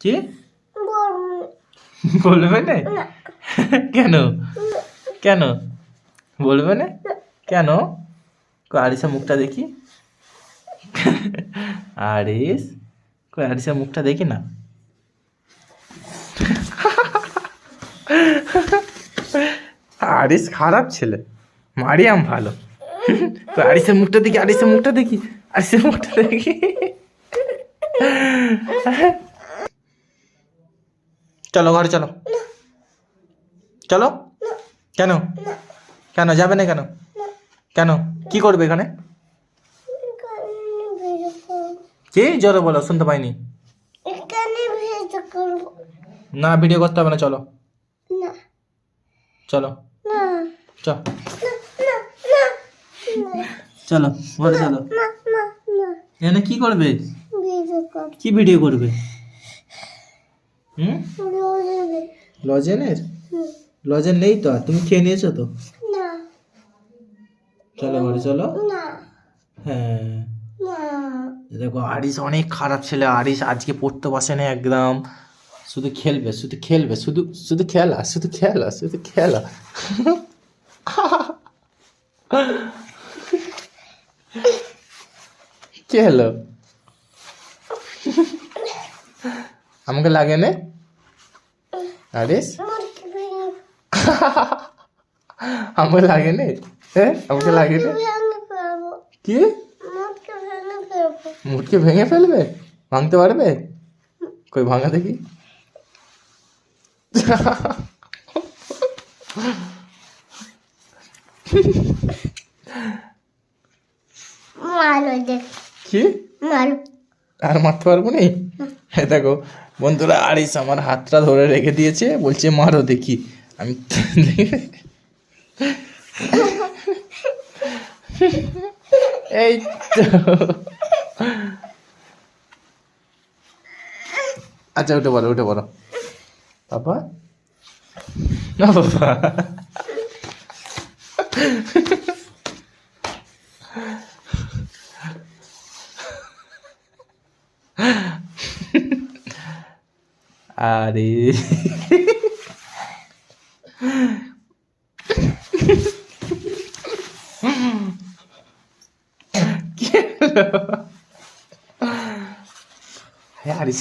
কি বলবে না? কেন কেন বলবে না কেন? কই আরিসের মুখটা দেখি। আরিস, কই আরিসের মুখটা দেখি না। আরিস খারাপ ছেলে, মারিয়াম ভালো। কই আরিসের মুখটা দেখি, আরিসের মুখটা দেখি, আরিসের মুখটা দেখি। চলো ঘরে চলো, চলো। কেন কেন যাবে না কেন? কেন কি করবে এখানে? কি জোরে বলো, শুনতে পাইনি। না ভিডিও করতে হবে না, চলো চলো চলো চলো ঘরে চলো। এখানে কি করবে? কি ভিডিও করবে? লজেনের? লজেন নেই তো, আর তুমি খেয়ে নিয়েছো তো। চলো ঘরে চলো। হ্যাঁ দেখো আরিস অনেক খারাপ ছেলে। আরিস আজকে পড়তে বসে না একদম, শুধু খেলবে শুধু খেলবে, শুধু শুধু খেলা শুধু খেলা শুধু খেলা। কি হলো? আমাকে লাগে না আরিস? আমাকে লাগে না? হ্যাঁ আমাকে লাগে না? কি মুটকে ভেঙে ফেলবে? ভাঙতে পারবে? কই ভাঙা দেখি। কি আর মারতে পারবো নি? দেখো বন্ধুরা, আরিস আমার হাতটা ধরে রেখে দিয়েছে, বলছে মারো দেখি। আমি এই তো। আচ্ছা উঠে পড়ো উঠে পড়ো। বাবা না বাবা। আরে কি হলো? হ্যাঁ আরিস